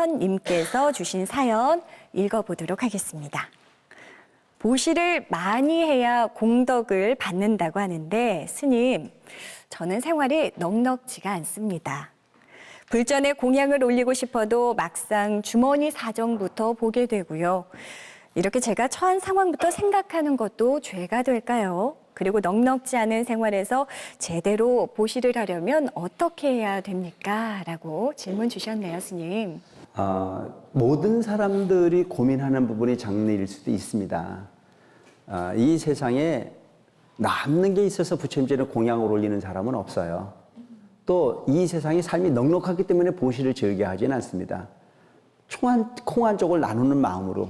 김현님께서 주신 사연 읽어보도록 하겠습니다. 보시를 많이 해야 공덕을 받는다고 하는데 스님, 저는 생활이 넉넉지가 않습니다. 불전에 공양을 올리고 싶어도 막상 주머니 사정부터 보게 되고요. 이렇게 제가 처한 상황부터 생각하는 것도 죄가 될까요? 그리고 넉넉지 않은 생활에서 제대로 보시를 하려면 어떻게 해야 됩니까? 라고 질문 주셨네요, 스님. 모든 사람들이 고민하는 부분이 장래일 수도 있습니다. 이 세상에 남는 게 있어서 부처님께는 공양을 올리는 사람은 없어요. 또 이 세상의 삶이 넉넉하기 때문에 보시를 즐겨하지는 않습니다. 콩 한 쪽을 나누는 마음으로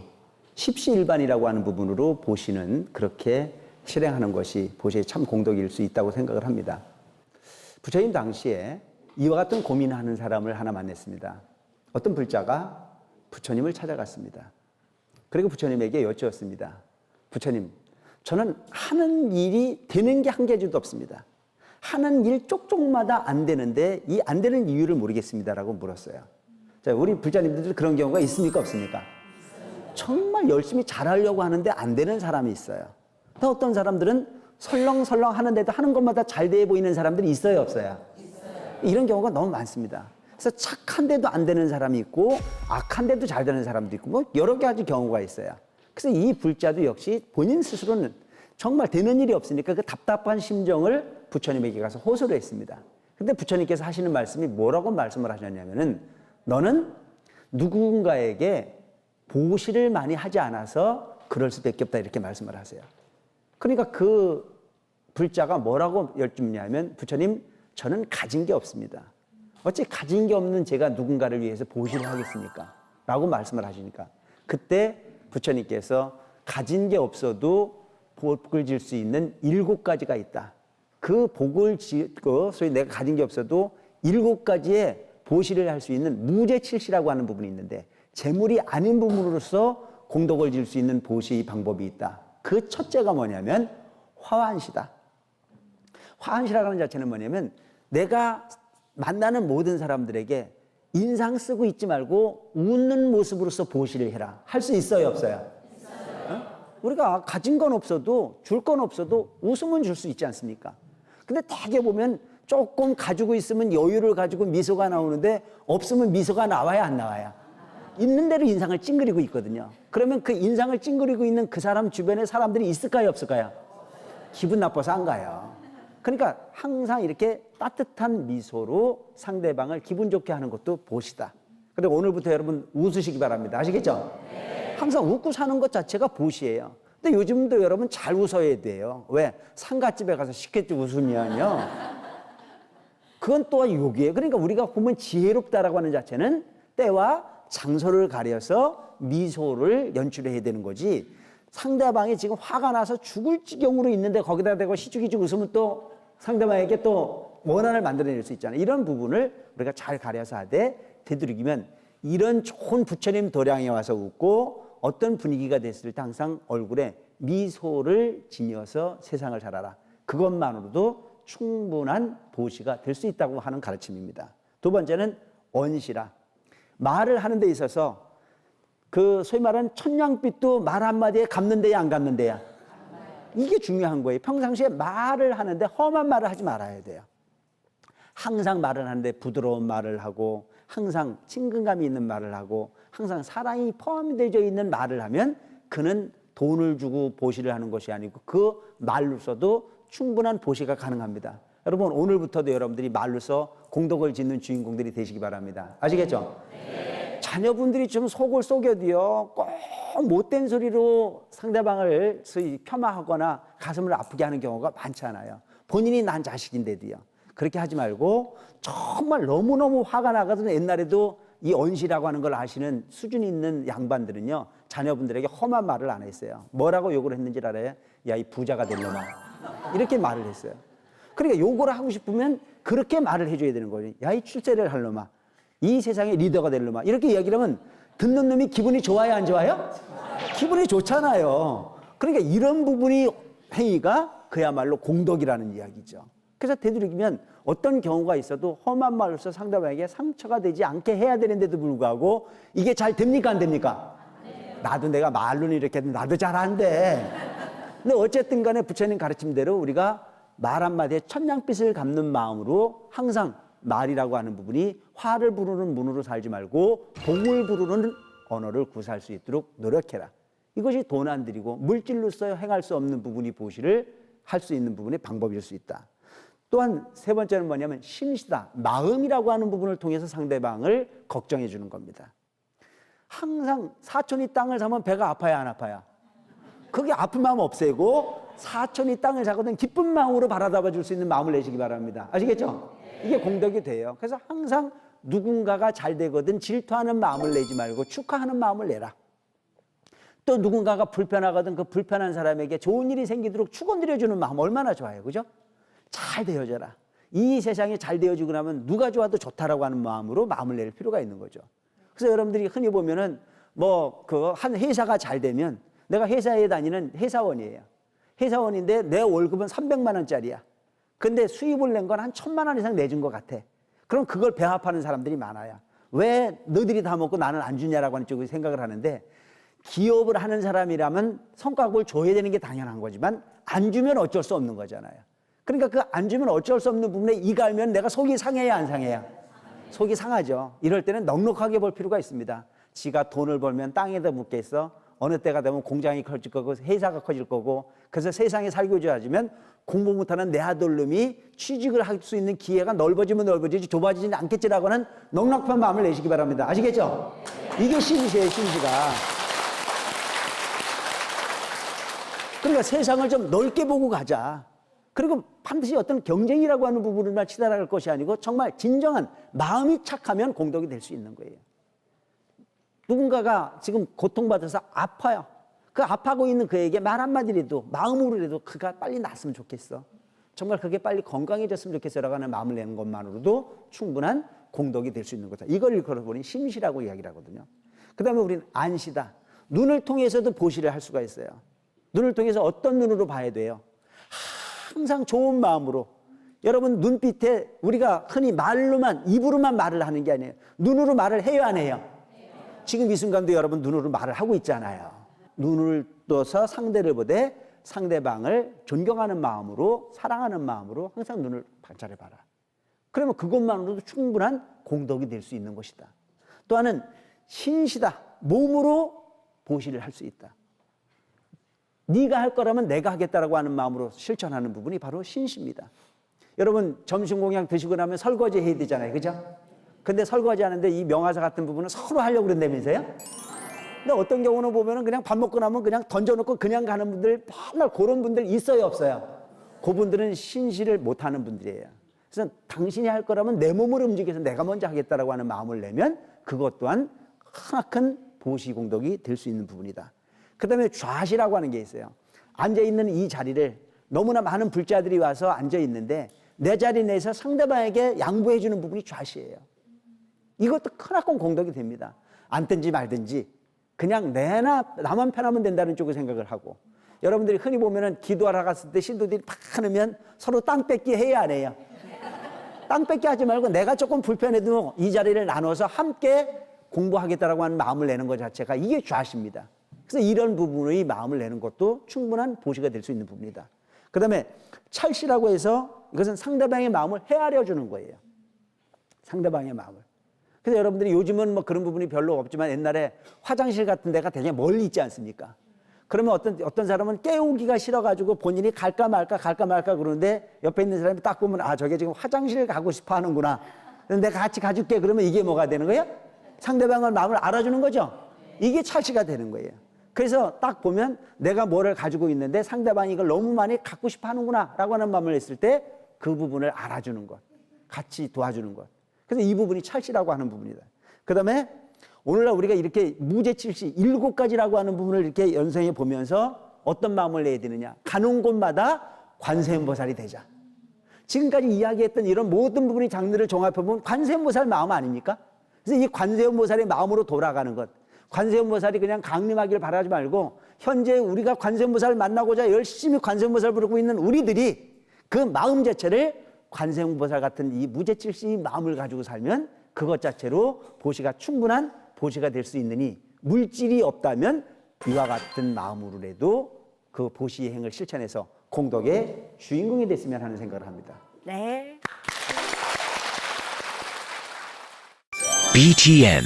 십시일반이라고 하는 부분으로 보시는 그렇게 실행하는 것이 보시의 참 공덕일 수 있다고 생각을 합니다. 부처님 당시에 이와 같은 고민하는 사람을 하나 만났습니다. 어떤 불자가 부처님을 찾아갔습니다. 그리고 부처님에게 여쭈었습니다. 부처님, 저는 하는 일이 되는 게 한 가지도 없습니다. 하는 일 쪽쪽마다 안 되는데 이 안 되는 이유를 모르겠습니다라고 물었어요. 자, 우리 불자님들 그런 경우가 있습니까? 없습니까? 정말 열심히 잘하려고 하는데 안 되는 사람이 있어요. 또 어떤 사람들은 설렁설렁 하는데도 하는 것마다 잘 돼 보이는 사람들이 있어요, 없어요? 이런 경우가 너무 많습니다. 그래서 착한데도 안 되는 사람이 있고 악한데도 잘 되는 사람도 있고 뭐 여러 가지 경우가 있어요. 그래서 이 불자도 역시 본인 스스로는 정말 되는 일이 없으니까 그 답답한 심정을 부처님에게 가서 호소를 했습니다. 근데 부처님께서 하시는 말씀이 뭐라고 말씀을 하셨냐면은 너는 누군가에게 보시를 많이 하지 않아서 그럴 수밖에 없다 이렇게 말씀을 하세요. 그러니까 그 불자가 뭐라고 여쭙냐면 부처님, 저는 가진 게 없습니다. 어찌 가진 게 없는 제가 누군가를 위해서 보시를 하겠습니까? 라고 말씀을 하시니까 그때 부처님께서 가진 게 없어도 복을 질 수 있는 7가지가 있다. 그 복을 소위 내가 가진 게 없어도 7가지의 보시를 할 수 있는 무재칠시라고 하는 부분이 있는데 재물이 아닌 부분으로서 공덕을 질 수 있는 보시 방법이 있다. 그 첫째가 뭐냐면 화환시다. 화환시라고 하는 자체는 뭐냐면 내가 만나는 모든 사람들에게 인상 쓰고 있지 말고 웃는 모습으로서 보시를 해라. 할 수 있어요, 없어요? 있어요. 우리가 가진 건 없어도 줄 건 없어도 웃음은 줄 수 있지 않습니까? 근데 되게 보면 조금 가지고 있으면 여유를 가지고 미소가 나오는데 없으면 미소가 나와야 안 나와야? 있는 대로 인상을 찡그리고 있거든요. 그러면 그 인상을 찡그리고 있는 그 사람 주변에 사람들이 있을까요, 없을까요? 기분 나빠서 안 가요. 그러니까 항상 이렇게 따뜻한 미소로 상대방을 기분 좋게 하는 것도 보시다. 그리고 오늘부터 여러분 웃으시기 바랍니다. 아시겠죠? 네. 항상 웃고 사는 것 자체가 보시예요. 근데 요즘도 여러분 잘 웃어야 돼요. 왜? 상가집에 가서 시켰지 웃으면요. 그건 또한 욕이에요. 그러니까 우리가 보면 지혜롭다라고 하는 자체는 때와 장소를 가려서 미소를 연출해야 되는 거지. 상대방이 지금 화가 나서 죽을 지경으로 있는데 거기다 대고 시죽이죽 웃으면 또 상대방에게 또 원한을 만들어낼 수 있잖아요. 이런 부분을 우리가 잘 가려서 하되 되도록이면 이런 좋은 부처님 도량에 와서 웃고 어떤 분위기가 됐을 때 항상 얼굴에 미소를 지녀서 세상을 살아라. 그것만으로도 충분한 보시가 될 수 있다고 하는 가르침입니다. 두 번째는 언시라. 말을 하는 데 있어서 그 소위 말하는 천냥빛도 말 한마디에 갚는 데야 안 갚는 데야? 이게 중요한 거예요. 평상시에 말을 하는데 험한 말을 하지 말아야 돼요. 항상 말을 하는데 부드러운 말을 하고 항상 친근감이 있는 말을 하고 항상 사랑이 포함되어 있는 말을 하면 그는 돈을 주고 보시를 하는 것이 아니고 그 말로서도 충분한 보시가 가능합니다. 여러분 오늘부터도 여러분들이 말로서 공덕을 짓는 주인공들이 되시기 바랍니다. 아시겠죠? 네. 자녀분들이 좀 속을 속여도요 꼭 못된 소리로 상대방을 소위 폄하하거나 가슴을 아프게 하는 경우가 많잖아요. 본인이 난 자식인데도요. 그렇게 하지 말고 정말 너무너무 화가 나거든. 옛날에도 이 언시라고 하는 걸 아시는 수준 있는 양반들은요 자녀분들에게 험한 말을 안 했어요. 뭐라고 욕을 했는지 알아요? 야, 이 부자가 될 놈아. 이렇게 말을 했어요. 그러니까 욕을 하고 싶으면 그렇게 말을 해줘야 되는 거예요. 야, 이 출세를 할 놈아. 이 세상의 리더가 될 놈아. 이렇게 이야기를 하면 듣는 놈이 기분이 좋아요, 안 좋아요? 기분이 좋잖아요. 그러니까 이런 부분이 행위가 그야말로 공덕이라는 이야기죠. 그래서 되도록이면 어떤 경우가 있어도 험한 말로서 상대방에게 상처가 되지 않게 해야 되는데도 불구하고 이게 잘 됩니까 안 됩니까? 나도 내가 말로는 이렇게 했는데 나도 잘 안 돼. 근데 어쨌든 간에 부처님 가르침대로 우리가 말 한마디에 천냥빚을 갚는 마음으로 항상 말이라고 하는 부분이 화를 부르는 문으로 살지 말고 복을 부르는 언어를 구사할 수 있도록 노력해라. 이것이 돈 안 들이고 물질로서 행할 수 없는 부분이 보시를 할 수 있는 부분의 방법일 수 있다. 또한 세 번째는 뭐냐면 심시다. 마음이라고 하는 부분을 통해서 상대방을 걱정해 주는 겁니다. 항상 사촌이 땅을 사면 배가 아파야 안 아파야? 그게 아픈 마음 없애고 사촌이 땅을 사거든 기쁜 마음으로 바라봐 줄 수 있는 마음을 내시기 바랍니다. 아시겠죠? 이게 공덕이 돼요. 그래서 항상 누군가가 잘 되거든 질투하는 마음을 내지 말고 축하하는 마음을 내라. 또 누군가가 불편하거든 그 불편한 사람에게 좋은 일이 생기도록 축원드려주는 마음 얼마나 좋아요. 그죠? 잘 되어져라. 이 세상이 잘 되어지고 나면 누가 좋아도 좋다라고 하는 마음으로 마음을 낼 필요가 있는 거죠. 그래서 여러분들이 흔히 보면은 한 회사가 잘 되면 내가 회사에 다니는 회사원이에요. 회사원인데 내 월급은 300만 원짜리야. 근데 수입을 낸 건 한 1000만 원 이상 내준 것 같아. 그럼 그걸 배합하는 사람들이 많아요. 왜 너희들이 다 먹고 나는 안 주냐라고 하는 쪽으로 생각을 하는데 기업을 하는 사람이라면 성과급을 줘야 되는 게 당연한 거지만 안 주면 어쩔 수 없는 거잖아요. 그러니까 그 안 주면 어쩔 수 없는 부분에 이가 알면 내가 속이 상해야 안 상해야? 속이 상하죠. 이럴 때는 넉넉하게 볼 필요가 있습니다. 지가 돈을 벌면 땅에다 묻겠어. 어느 때가 되면 공장이 커질 거고 회사가 커질 거고 그래서 세상에 살고 좋아지면 공부 못하는 내 아들놈이 취직을 할 수 있는 기회가 넓어지면 넓어지지 좁아지지는 않겠지라고 하는 넉넉한 마음을 내시기 바랍니다. 아시겠죠? 이게 심시예요, 심시가. 그러니까 세상을 좀 넓게 보고 가자. 그리고 반드시 어떤 경쟁이라고 하는 부분을만 치달아갈 것이 아니고 정말 진정한 마음이 착하면 공덕이 될 수 있는 거예요. 누군가가 지금 고통받아서 아파요. 그 아파하고 있는 그에게 말 한마디라도 마음으로라도 그가 빨리 낫으면 좋겠어. 정말 그게 빨리 건강해졌으면 좋겠어라고 하는 마음을 내는 것만으로도 충분한 공덕이 될 수 있는 거다. 이걸 일컬어보니 심시라고 이야기를 하거든요. 그 다음에 우리는 안시다. 눈을 통해서도 보시를 할 수가 있어요. 눈을 통해서 어떤 눈으로 봐야 돼요? 항상 좋은 마음으로. 여러분 눈빛에 우리가 흔히 말로만 입으로만 말을 하는 게 아니에요. 눈으로 말을 해요 안 해요? 지금 이 순간도 여러분 눈으로 말을 하고 있잖아요. 눈을 떠서 상대를 보되 상대방을 존경하는 마음으로 사랑하는 마음으로 항상 눈을 관찰해 봐라. 그러면 그것만으로도 충분한 공덕이 될 수 있는 것이다. 또 하나는 신시다. 몸으로 보시를 할 수 있다. 네가 할 거라면 내가 하겠다라고 하는 마음으로 실천하는 부분이 바로 신시입니다. 여러분 점심 공양 드시고 나면 설거지 해야 되잖아요. 그죠? 근데 설거지 하는데 이 명화사 같은 부분은 서로 하려고 그런다면서요? 근데 어떤 경우는 보면은 그냥 밥 먹고 나면 그냥 던져놓고 그냥 가는 분들 맨날 그런 분들 있어요 없어요? 그분들은 신시를 못하는 분들이에요. 그래서 당신이 할 거라면 내 몸을 움직여서 내가 먼저 하겠다라고 하는 마음을 내면 그것 또한 크나큰 보시 공덕이 될 수 있는 부분이다. 그 다음에 좌시라고 하는 게 있어요. 앉아있는 이 자리를 너무나 많은 불자들이 와서 앉아있는데 내 자리 내에서 상대방에게 양보해주는 부분이 좌시예요. 이것도 크나큰 공덕이 됩니다. 앉든지 말든지 그냥 나만 편하면 된다는 쪽으로 생각을 하고 여러분들이 흔히 보면은 기도하러 갔을 때 신도들이 탁 하면 서로 땅 뺏기 해야 안 해요? 땅 뺏기 하지 말고 내가 조금 불편해도 이 자리를 나눠서 함께 공부하겠다라고 하는 마음을 내는 것 자체가 이게 좌시입니다. 그래서 이런 부분의 마음을 내는 것도 충분한 보시가 될 수 있는 부분이다. 그 다음에 찰시라고 해서 이것은 상대방의 마음을 헤아려 주는 거예요. 상대방의 마음을. 그래서 여러분들이 요즘은 뭐 그런 부분이 별로 없지만 옛날에 화장실 같은 데가 되게 멀리 있지 않습니까? 그러면 어떤 사람은 깨우기가 싫어가지고 본인이 갈까 말까 그러는데 옆에 있는 사람이 딱 보면 아, 저게 지금 화장실 가고 싶어 하는구나. 내가 같이 가줄게. 그러면 이게 뭐가 되는 거예요? 상대방의 마음을 알아주는 거죠. 이게 찰시가 되는 거예요. 그래서 딱 보면 내가 뭐를 가지고 있는데 상대방이 이걸 너무 많이 갖고 싶어 하는구나 라고 하는 마음을 했을 때 그 부분을 알아주는 것, 같이 도와주는 것. 그래서 이 부분이 찰시라고 하는 부분이다. 그 다음에 오늘날 우리가 이렇게 무제칠시 7가지라고 하는 부분을 이렇게 연상해 보면서 어떤 마음을 내야 되느냐. 가는 곳마다 관세음보살이 되자. 지금까지 이야기했던 이런 모든 부분의 장르를 종합해보면 관세음보살 마음 아닙니까? 그래서 이 관세음보살의 마음으로 돌아가는 것. 관세음보살이 그냥 강림하기를 바라지 말고 현재 우리가 관세음보살을 만나고자 열심히 관세음보살 부르고 있는 우리들이 그 마음 자체를 관세음보살 같은 이 무죄칠시 마음을 가지고 살면 그것 자체로 보시가 충분한 보시가 될 수 있느니, 물질이 없다면 이와 같은 마음으로라도 그 보시의 행을 실천해서 공덕의 주인공이 됐으면 하는 생각을 합니다. 네. BTN